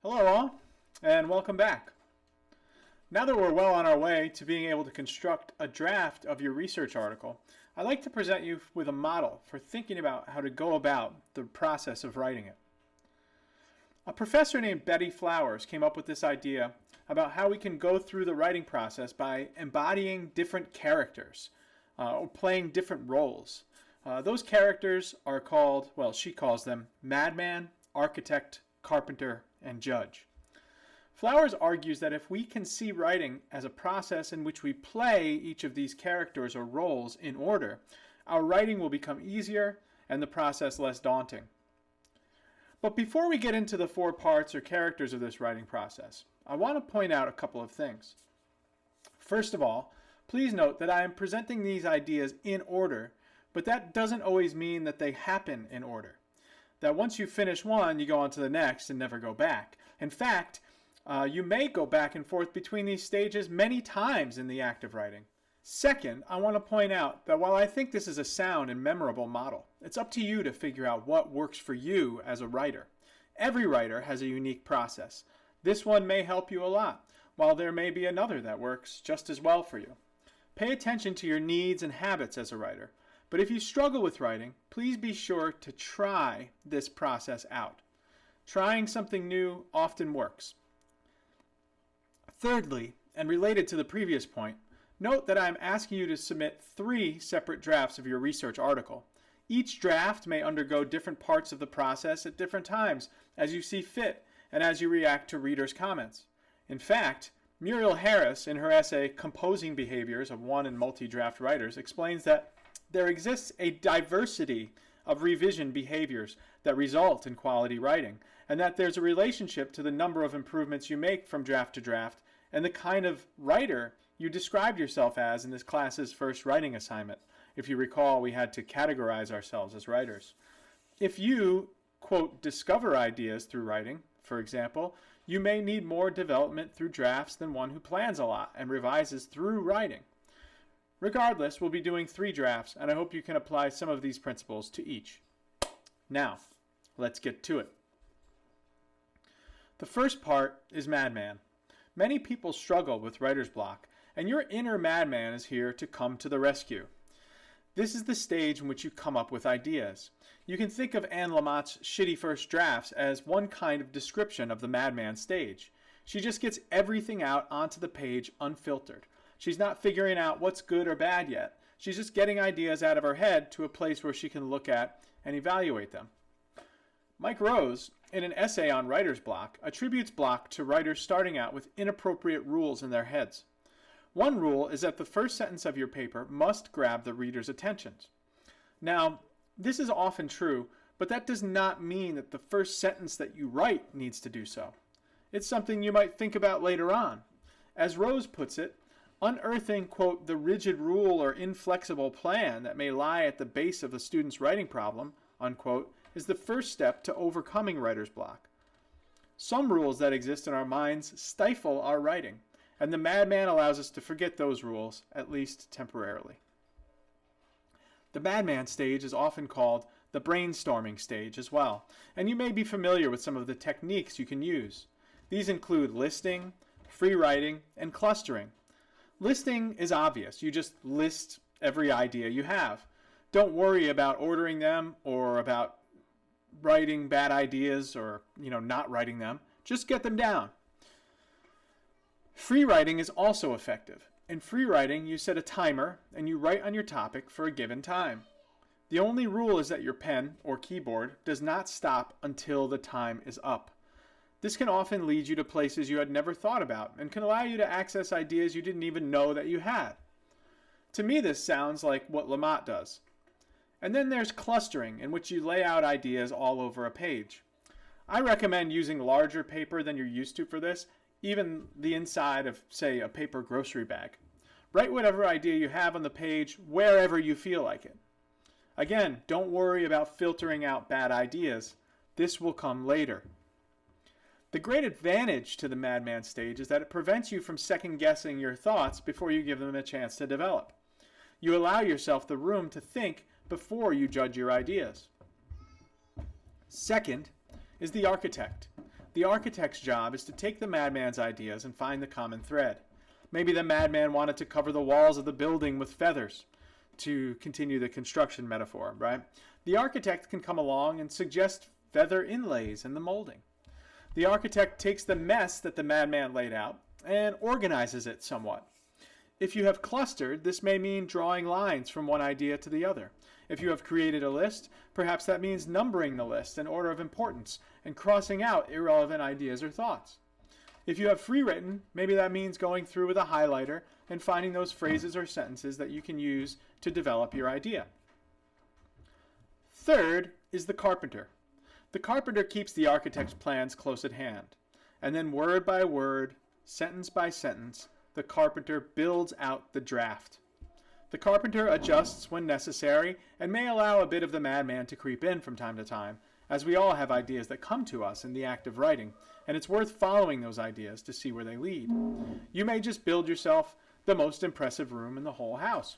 Hello all, and welcome back. Now that we're well on our way to being able to construct a draft of your research article, I'd like to present you with a model for thinking about how to go about the process of writing it. A professor named Betty Flowers came up with this idea about how we can go through the writing process by embodying different characters or playing different roles. Those characters are called, well, she calls them Madman, Architect, Carpenter, and Judge. Flowers argues that if we can see writing as a process in which we play each of these characters or roles in order, our writing will become easier and the process less daunting. But before we get into the four parts or characters of this writing process, I want to point out a couple of things. First of all, please note that I am presenting these ideas in order, but that doesn't always mean that they happen in order. That once you finish one, you go on to the next and never go back. In fact, you may go back and forth between these stages many times in the act of writing. Second, I want to point out that while I think this is a sound and memorable model, it's up to you to figure out what works for you as a writer. Every writer has a unique process. This one may help you a lot, while there may be another that works just as well for you. Pay attention to your needs and habits as a writer. But if you struggle with writing, please be sure to try this process out. Trying something new often works. Thirdly, and related to the previous point, note that I am asking you to submit 3 separate drafts of your research article. Each draft may undergo different parts of the process at different times as you see fit and as you react to readers' comments. In fact, Muriel Harris, in her essay Composing Behaviors of One and Multi-Draft Writers, explains that there exists a diversity of revision behaviors that result in quality writing, and that there's a relationship to the number of improvements you make from draft to draft and the kind of writer you described yourself as in this class's first writing assignment. If you recall, we had to categorize ourselves as writers. If you, quote, discover ideas through writing, for example, you may need more development through drafts than one who plans a lot and revises through writing. Regardless, we'll be doing 3 drafts, and I hope you can apply some of these principles to each. Now, let's get to it. The first part is Madman. Many people struggle with writer's block, and your inner madman is here to come to the rescue. This is the stage in which you come up with ideas. You can think of Anne Lamott's shitty first drafts as one kind of description of the madman stage. She just gets everything out onto the page unfiltered. She's not figuring out what's good or bad yet. She's just getting ideas out of her head to a place where she can look at and evaluate them. Mike Rose, in an essay on writer's block, attributes block to writers starting out with inappropriate rules in their heads. One rule is that the first sentence of your paper must grab the reader's attention. Now, this is often true, but that does not mean that the first sentence that you write needs to do so. It's something you might think about later on. As Rose puts it, unearthing, quote, the rigid rule or inflexible plan that may lie at the base of the student's writing problem, unquote, is the first step to overcoming writer's block. Some rules that exist in our minds stifle our writing, and the Madman allows us to forget those rules, at least temporarily. The Madman stage is often called the brainstorming stage as well, and you may be familiar with some of the techniques you can use. These include listing, free writing, and clustering. Listing is obvious. You just list every idea you have. Don't worry about ordering them or about writing bad ideas or, not writing them. Just get them down. Free writing is also effective. In free writing, you set a timer and you write on your topic for a given time. The only rule is that your pen or keyboard does not stop until the time is up. This can often lead you to places you had never thought about and can allow you to access ideas you didn't even know that you had. To me, this sounds like what Lamott does. And then there's clustering, in which you lay out ideas all over a page. I recommend using larger paper than you're used to for this, even the inside of, say, a paper grocery bag. Write whatever idea you have on the page wherever you feel like it. Again, don't worry about filtering out bad ideas. This will come later. The great advantage to the Madman stage is that it prevents you from second-guessing your thoughts before you give them a chance to develop. You allow yourself the room to think before you judge your ideas. Second is the architect. the architect's job is to take the madman's ideas and find the common thread. Maybe the madman wanted to cover the walls of the building with feathers, to continue the construction metaphor, right? The architect can come along and suggest feather inlays in the molding. The architect takes the mess that the madman laid out and organizes it somewhat. If you have clustered, this may mean drawing lines from one idea to the other. If you have created a list, perhaps that means numbering the list in order of importance and crossing out irrelevant ideas or thoughts. If you have free-written, maybe that means going through with a highlighter and finding those phrases or sentences that you can use to develop your idea. Third is the carpenter. The carpenter keeps the architect's plans close at hand, and then word by word, sentence by sentence, the carpenter builds out the draft. The carpenter adjusts when necessary and may allow a bit of the madman to creep in from time to time, as we all have ideas that come to us in the act of writing, and it's worth following those ideas to see where they lead. You may just build yourself the most impressive room in the whole house.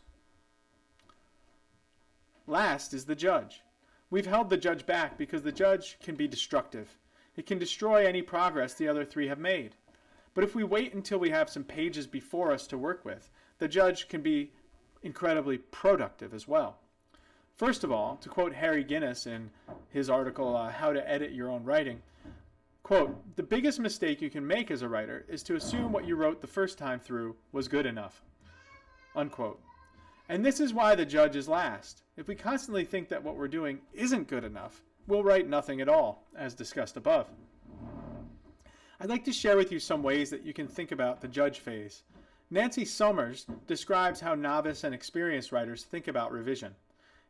Last is the judge. We've held the judge back because the judge can be destructive. It can destroy any progress the other three have made. But if we wait until we have some pages before us to work with, the judge can be incredibly productive as well. First of all, to quote Harry Guinness in his article, How to Edit Your Own Writing, quote, "The biggest mistake you can make as a writer is to assume what you wrote the first time through was good enough," unquote. And this is why the judge is last. If we constantly think that what we're doing isn't good enough, we'll write nothing at all, as discussed above. I'd like to share with you some ways that you can think about the judge phase. Nancy Sommers describes how novice and experienced writers think about revision.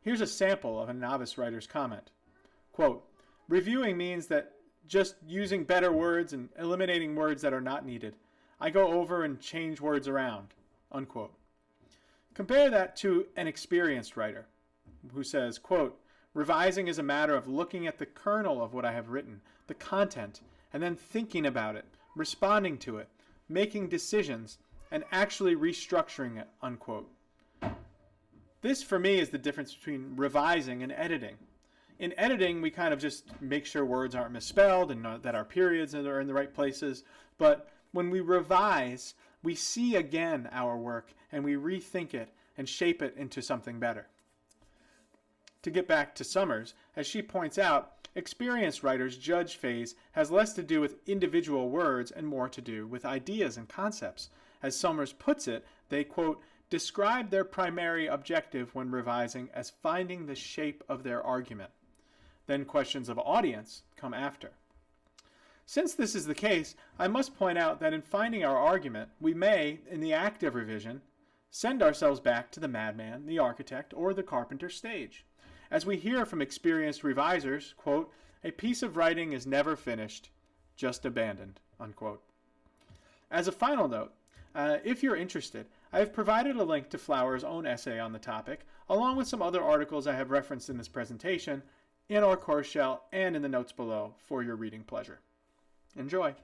Here's a sample of a novice writer's comment. Quote, "Reviewing means that just using better words and eliminating words that are not needed. I go over and change words around," unquote. Compare that to an experienced writer who says, quote, "Revising is a matter of looking at the kernel of what I have written, the content, and then thinking about it, responding to it, making decisions, and actually restructuring it," unquote. This, for me, is the difference between revising and editing. In editing, we kind of just make sure words aren't misspelled and that our periods are in the right places. But when we revise, we see again our work and we rethink it and shape it into something better. To get back to Sommers, as she points out, experienced writers' judge phase has less to do with individual words and more to do with ideas and concepts. As Sommers puts it, they, quote, "describe their primary objective when revising as finding the shape of their argument. Then questions of audience come after." Since this is the case, I must point out that in finding our argument, we may, in the act of revision, send ourselves back to the madman, the architect, or the carpenter stage. As we hear from experienced revisers, quote, "A piece of writing is never finished, just abandoned," unquote. As a final note, if you're interested, I have provided a link to Flower's own essay on the topic, along with some other articles I have referenced in this presentation, in our course shell and in the notes below for your reading pleasure. Enjoy!